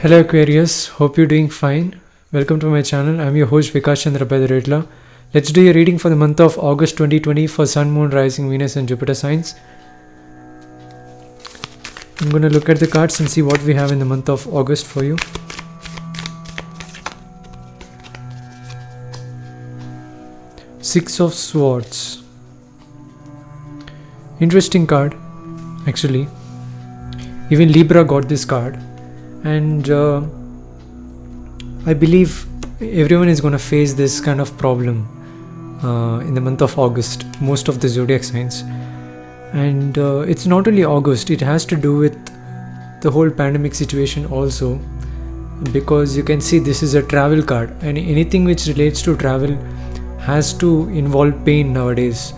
Hello Aquarius, hope you're doing fine. Welcome to my channel. I'm your host Vikas Chandra Pedaretla. Let's do your reading for the month of August 2020 for Sun, Moon, Rising, Venus and Jupiter signs. I'm going to look at the cards and see what we have in the month of August for you. Six of Swords. Interesting card, actually. Even Libra got this card. And I believe everyone is going to face this kind of problem in the month of August, most of the zodiac signs. And it's not only August, it has to do with the whole pandemic situation also, because you can see this is a travel card, and anything which relates to travel has to involve pain nowadays,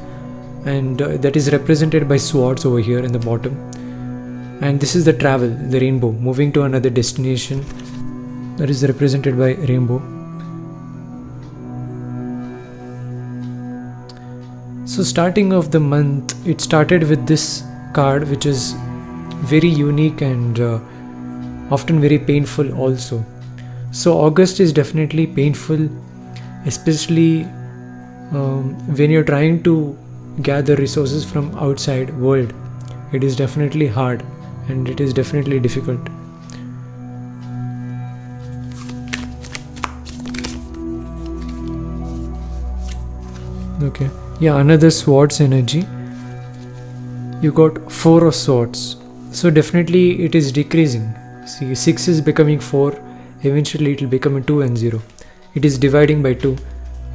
and that is represented by swords over here in the bottom. And this is the travel, the rainbow, moving to another destination, that is represented by rainbow. So starting of the month, it started with this card, which is very unique and often very painful also. So August is definitely painful, especially when you're trying to gather resources from outside world. It is definitely hard. And it is definitely difficult. Okay, yeah, another swords energy. You got 4 of swords, so definitely it is decreasing. See, 6 is becoming 4, eventually it will become a 2 and 0. It is dividing by 2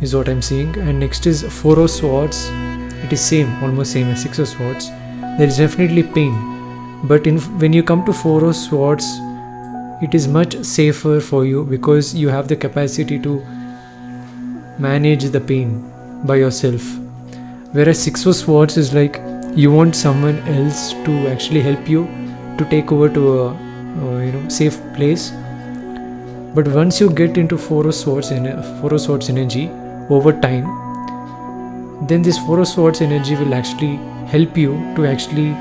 is what I'm seeing. And next is 4 of swords. It is same, almost same as 6 of swords. There is definitely pain. But when you come to 4 of Swords, it is much safer for you because you have the capacity to manage the pain by yourself. Whereas 6 of Swords is like you want someone else to actually help you to take over to a safe place. But once you get into 4 of Swords energy over time, then this 4 of Swords energy will actually help you to actually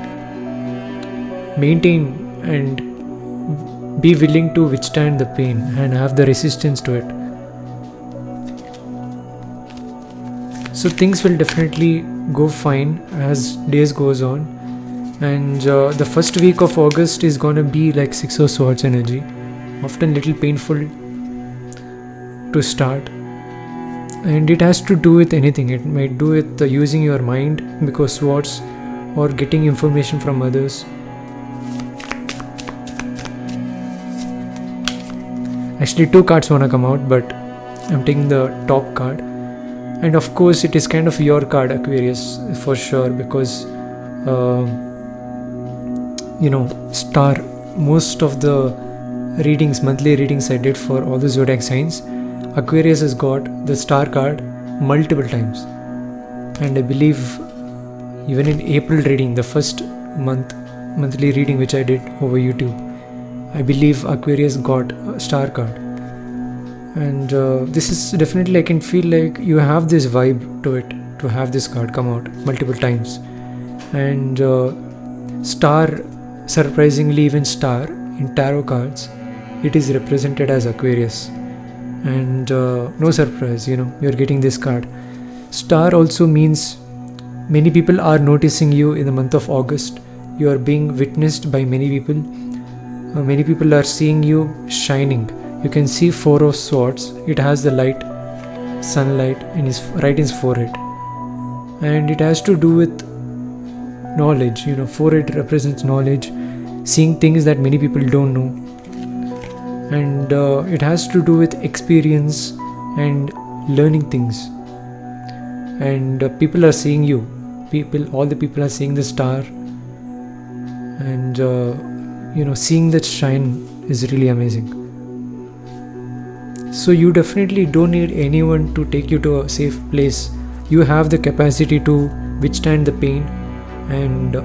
maintain and be willing to withstand the pain and have the resistance to it. So things will definitely go fine as days goes on, and the first week of August is gonna be like 6 of Swords energy, often little painful to start, and it has to do with anything. It might do with using your mind because swords, or getting information from others. Actually 2 cards wanna come out, but I'm taking the top card. And of course it is kind of your card, Aquarius, for sure, because star, most of the readings, monthly readings I did for all the zodiac signs, Aquarius has got the star card multiple times. And I believe even in April reading, the first monthly reading which I did over YouTube, I believe Aquarius got a star card. And this is definitely, I can feel like you have this vibe to it, to have this card come out multiple times. And star, surprisingly, even star in tarot cards, it is represented as Aquarius. And no surprise, you're getting this card. Star also means many people are noticing you in the month of August. You are being witnessed by many people. Many people are seeing you shining. You can see 4 of Swords. It has the light, sunlight right in his forehead. And it has to do with knowledge. Forehead represents knowledge, seeing things that many people don't know. And it has to do with experience and learning things. And people are seeing you. All the people are seeing the star. And seeing that shine is really amazing. So you definitely don't need anyone to take you to a safe place. You have the capacity to withstand the pain, and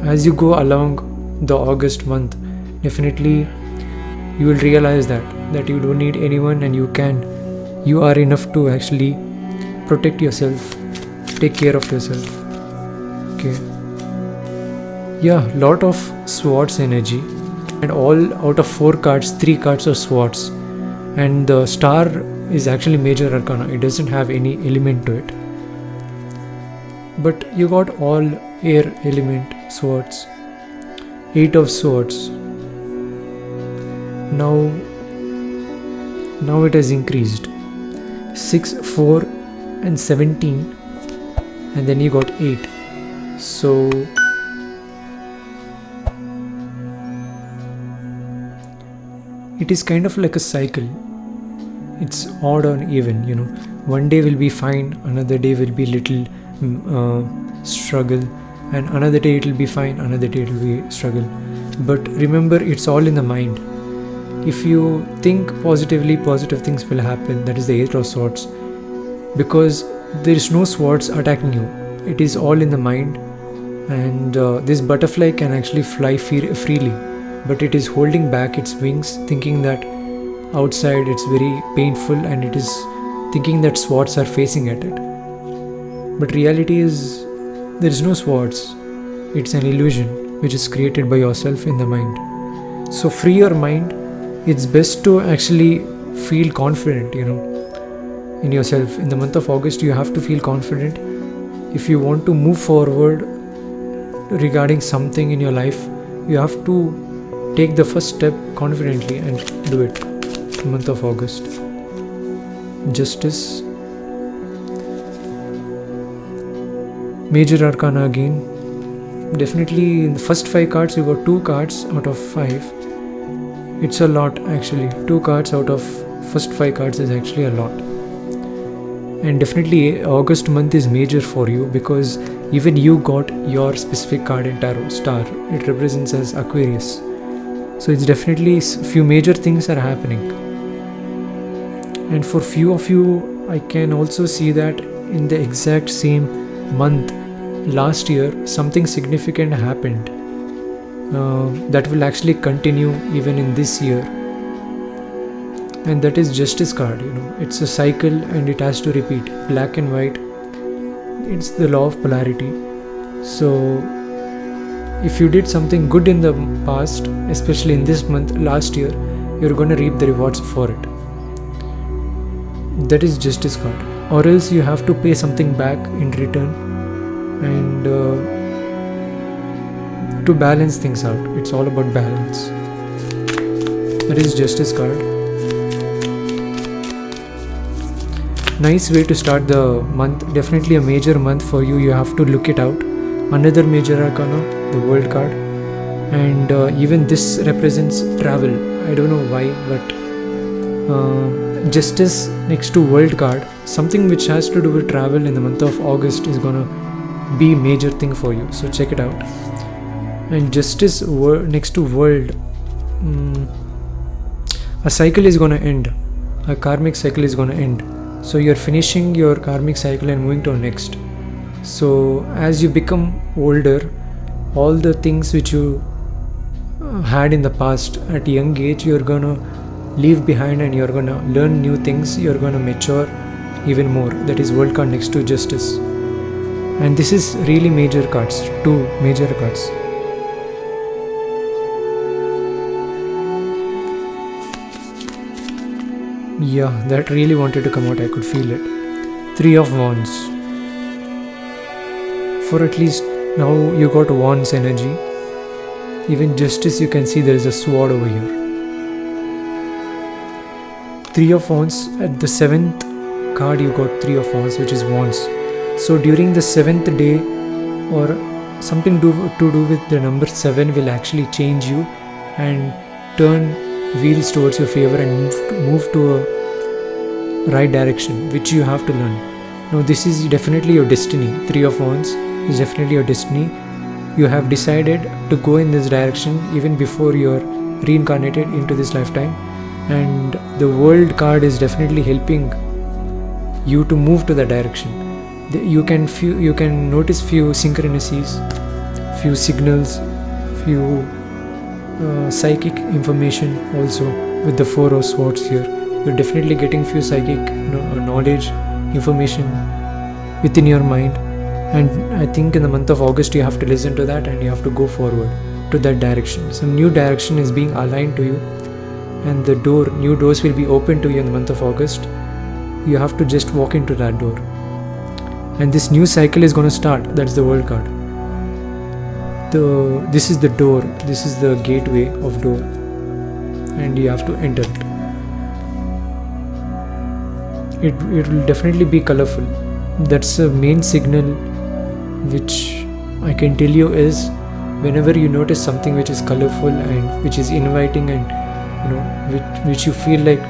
as you go along the August month, definitely you will realize that you don't need anyone, and you are enough to actually protect yourself, take care of yourself. Okay. Yeah, lot of swords energy. and all out of 4 cards, 3 cards are swords, and the star is actually major arcana. It doesn't have any element to it, but you got all air element swords. 8 of swords. Now it has increased. 6, 4 and 17, and then you got 8. So it is kind of like a cycle. It's odd or even, one day will be fine, another day will be little struggle, and another day it will be fine, another day it will be struggle. But remember, it's all in the mind. If you think positively, positive things will happen. That is the 8 of swords, because there is no swords attacking you. It is all in the mind, and this butterfly can actually fly freely, but it is holding back its wings, thinking that outside it's very painful, and it is thinking that swords are facing at it. But reality is, there is no swords. It's an illusion which is created by yourself in the mind. So free your mind. It's best to actually feel confident, in yourself. In the month of August, you have to feel confident. If you want to move forward regarding something in your life, you have to take the first step confidently and do it. The month of August. Justice. Major arcana again. Definitely in the first 5 cards, you got 2 cards out of 5. It's a lot actually. 2 cards out of first 5 cards is actually a lot. And definitely August month is major for you, because even you got your specific card in tarot, star. It represents as Aquarius. So it's definitely few major things are happening. And for few of you, I can also see that in the exact same month last year, something significant happened. That will actually continue even in this year, and that is Justice card. It's a cycle and it has to repeat. Black and white, it's the law of polarity. So if you did something good in the past, especially in this month last year, you're going to reap the rewards for it. That is Justice card. Or else you have to pay something back in return, and to balance things out. It's all about balance. That is Justice card. Nice way to start the month. Definitely a major month for you. You have to look it out. Another major arcana, the World card, and even this represents travel. I don't know why, but Justice next to World card, something which has to do with travel in the month of August is gonna be a major thing for you. So check it out. And Justice next to World, a cycle is going to end. A karmic cycle is going to end. So you're finishing your karmic cycle and moving to a next. So as you become older, all the things which you had in the past at a young age, you're going to leave behind, and you're going to learn new things. You're going to mature even more. That is World card next to Justice. And this is really major cards, 2 major cards. Yeah, that really wanted to come out. I could feel it. 3 of Wands. For at least now you got Wands energy. Even Justice, you can see there is a sword over here. 3 of Wands. At the 7th card you got 3 of Wands, which is Wands. So during the 7th day, or something to do with the number 7 will actually change you and turn wheels towards your favor and move to a right direction, which you have to learn. Now this is definitely your destiny. 3 of Wands is definitely your destiny. You have decided to go in this direction even before you're reincarnated into this lifetime, and the World card is definitely helping you to move to that direction. You can notice few synchronicities, few signals, few psychic information also with the 4 of Swords here. You're definitely getting few psychic knowledge, information within your mind, and I think in the month of August you have to listen to that and you have to go forward. to that direction. Some new direction is being aligned to you, and the new doors will be open to you in the month of August. You have to just walk into that door, and this new cycle is going to start. That's the World card. This is the door, this is the gateway of door, and you have to enter it. It will definitely be colorful. That's a main signal which I can tell you is, whenever you notice something which is colorful and which is inviting, and which you feel like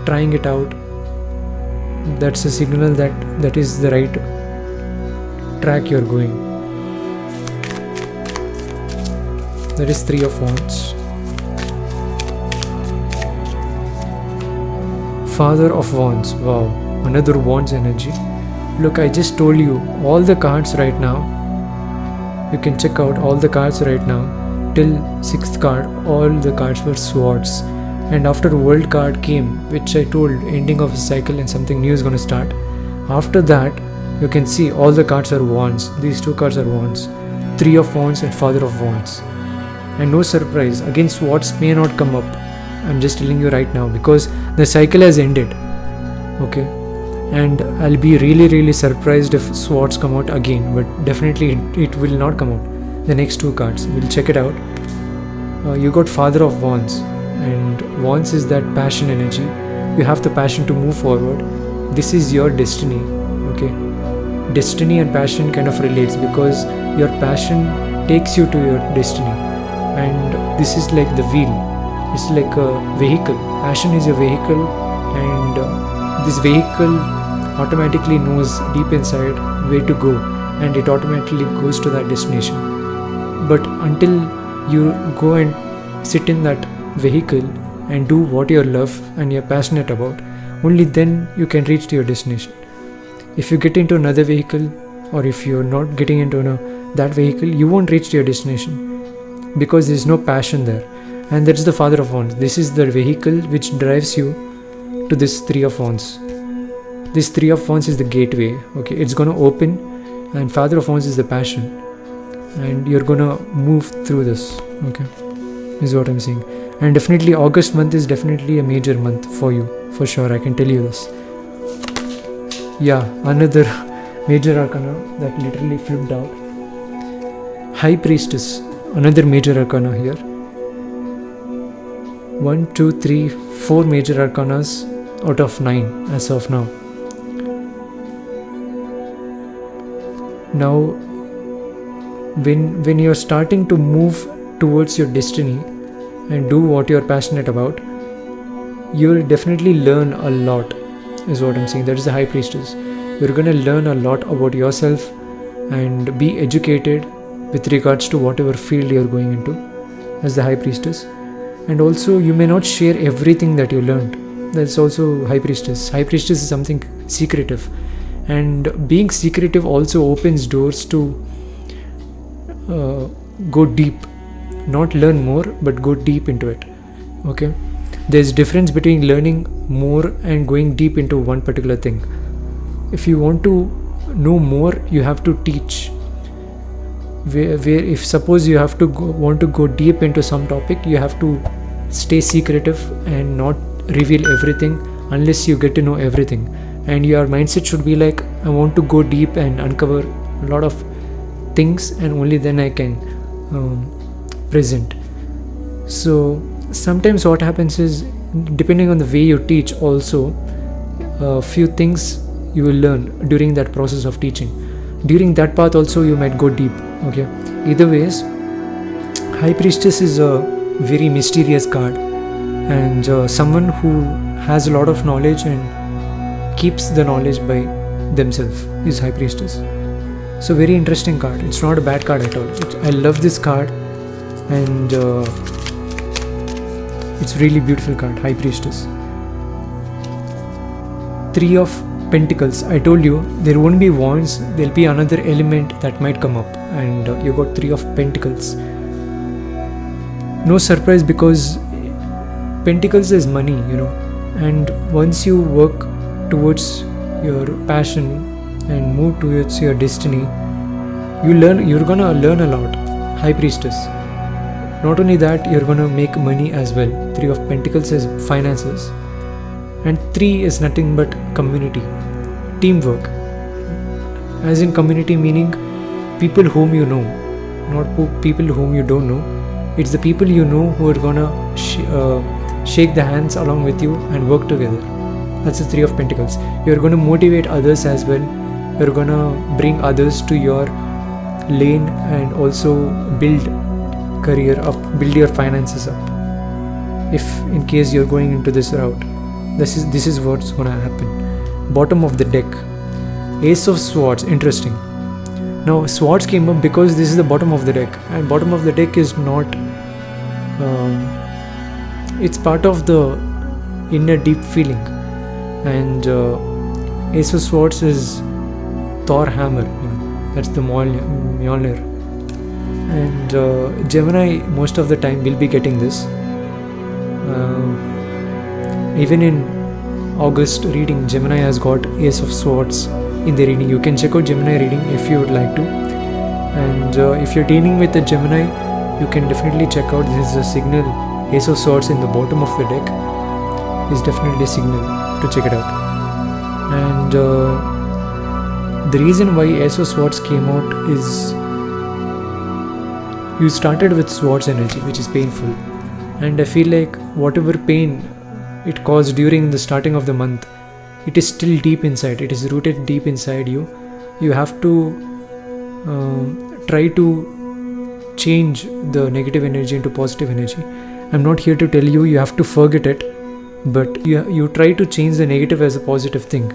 trying it out, that's a signal that is the right track you're going. That is 3 of Wands. Father of Wands. Wow, another Wands energy. Look, I just told you all the cards right now. You can check out all the cards right now. Till 6th card, all the cards were swords. And after World card came, which I told, ending of a cycle and something new is going to start. After that, you can see all the cards are Wands. These 2 cards are Wands. 3 of Wands and Father of Wands. And no surprise, again swords may not come up. I'm just telling you right now, because the cycle has ended. Okay, and I'll be really surprised if swords come out again, but definitely it will not come out. The next 2 cards, we'll check it out. You got Father of Wands, and Wands is that passion energy. You have the passion to move forward. This is your destiny. Okay, destiny and passion kind of relates, because your passion takes you to your destiny, and this is like the wheel. It's like a vehicle. Passion is your vehicle, and this vehicle automatically knows deep inside where to go, and it automatically goes to that destination. But until you go and sit in that vehicle and do what you love and you're passionate about, only then you can reach to your destination. If you get into another vehicle, or if you're not getting into that vehicle, you won't reach to your destination, because there's no passion there. And that's the Father of Wands. This is the vehicle which drives you to this 3 of Wands. This 3 of Wands is the gateway. Okay, it's gonna open, and Father of Wands is the passion, and you're gonna move through this. Okay, is what I'm saying. And definitely August month is definitely a major month for you, for sure. I can tell you this. Yeah, another major arcana that literally flipped out. High Priestess, another major arcana here. 1, 2, 3, 4 major arcanas out of 9 as of now. Now, when you're starting to move towards your destiny and do what you're passionate about, you'll definitely learn a lot, is what I'm saying. That is the High Priestess. You're going to learn a lot about yourself and be educated with regards to whatever field you're going into as the High Priestess. And also, you may not share everything that you learned. That's also High Priestess. High Priestess is something secretive, and being secretive also opens doors to go deep. Not learn more, but go deep into it. Okay, there's difference between learning more and going deep into one particular thing. If you want to know more, you have to teach. Where if suppose you have to want to go deep into some topic, you have to stay secretive and not reveal everything unless you get to know everything. And your mindset should be like, I want to go deep and uncover a lot of things, and only then I can present. So sometimes what happens is, depending on the way you teach also, a few things you will learn during that process of teaching. During that path also you might go deep. Okay, either ways, High Priestess is a very mysterious card, and someone who has a lot of knowledge and keeps the knowledge by themselves is High Priestess. So very interesting card. It's not a bad card at all. I love this card, and it's really beautiful card, High Priestess. 3 of Pentacles. I told you there won't be wands, there'll be another element that might come up, and you got 3 of Pentacles. No surprise, because Pentacles is money, and once you work towards your passion and move towards your destiny, you're gonna learn a lot. High Priestess. Not only that, you're gonna make money as well. Three of Pentacles is finances, and 3 is nothing but community, teamwork. As in community meaning people whom you know, not people whom you don't know. It's the people you know who are gonna shake the hands along with you and work together. That's the 3 of Pentacles. You're gonna motivate others as well. You're gonna bring others to your lane and also build career up, build your finances up. If in case you're going into this route, this is what's gonna happen. Bottom of the deck, Ace of Swords. Interesting. Now swords came up because this is the bottom of the deck, and bottom of the deck is not it's part of the inner deep feeling, and Ace of Swords is Thor hammer, that's the Mjolnir. And Gemini most of the time will be getting this. Even in August reading, Gemini has got Ace of Swords in the reading. You can check out Gemini reading if you would like to. And if you're dealing with a Gemini, you can definitely check out. This is a signal. Ace of Swords in the bottom of the deck is definitely a signal to check it out. And the reason why Ace of Swords came out is you started with Swords energy, which is painful, and I feel like whatever pain it caused during the starting of the month, it is still deep inside. It is rooted deep inside you. You have to try to change the negative energy into positive energy. I'm not here to tell you have to forget it, but you try to change the negative as a positive thing.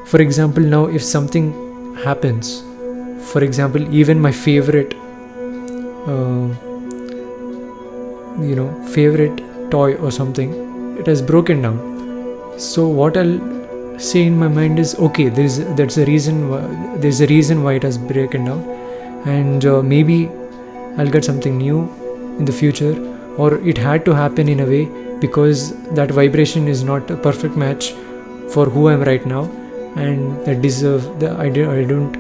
For example, now if something happens, for example, even my favorite favorite toy or something, it has broken down. So what I'll say in my mind is, okay, there's a reason why it has broken down, and maybe I'll get something new in the future, or it had to happen in a way because that vibration is not a perfect match for who I am right now, and I don't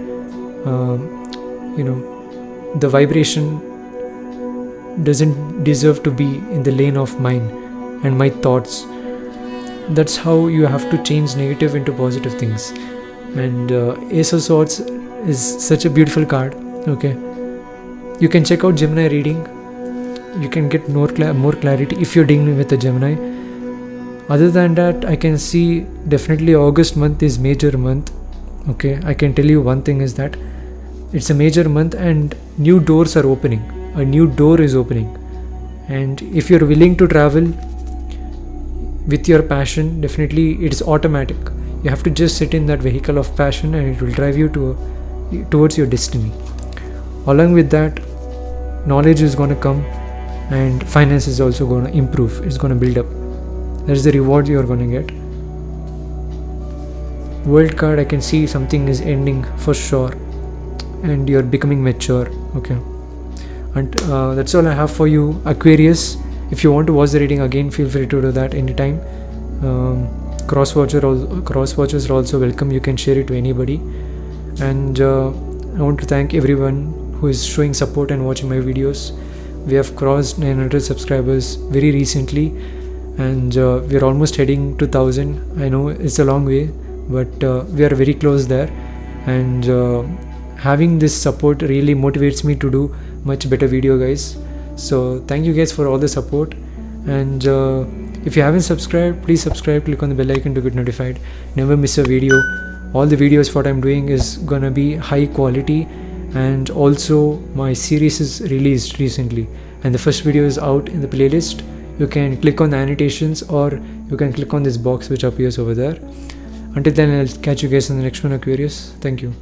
the vibration doesn't deserve to be in the lane of mine and my thoughts. That's how you have to change negative into positive things. And Ace of Swords is such a beautiful card. Okay, you can check out Gemini reading. You can get more clarity if you're dealing with a Gemini. Other than that, I can see definitely August month is major month. Okay, I can tell you one thing is that it's a major month and new doors are opening. A new door is opening, and if you're willing to travel with your passion, definitely it's automatic. You have to just sit in that vehicle of passion and it will drive you towards your destiny. Along with that, knowledge is going to come and finance is also going to improve. It's going to build up. That's the reward you're going to get. World card, I can see something is ending for sure and you're becoming mature. Okay, and that's all I have for you, Aquarius. If you want to watch the reading again, feel free to do that anytime. Cross watchers are also welcome. You can share it to anybody. And I want to thank everyone who is showing support and watching my videos. We have crossed 900 subscribers very recently, and we are almost heading to 1000. I know it's a long way, but we are very close there. And having this support really motivates me to do much better video, guys. So thank you guys for all the support. And if you haven't subscribed, please subscribe, click on the bell icon to get notified. Never miss a video. All the videos what I'm doing is gonna be high quality, and also my series is released recently and the first video is out in the playlist. You can click on the annotations or you can click on this box which appears over there. Until then, I'll catch you guys in the next one, Aquarius. Thank you.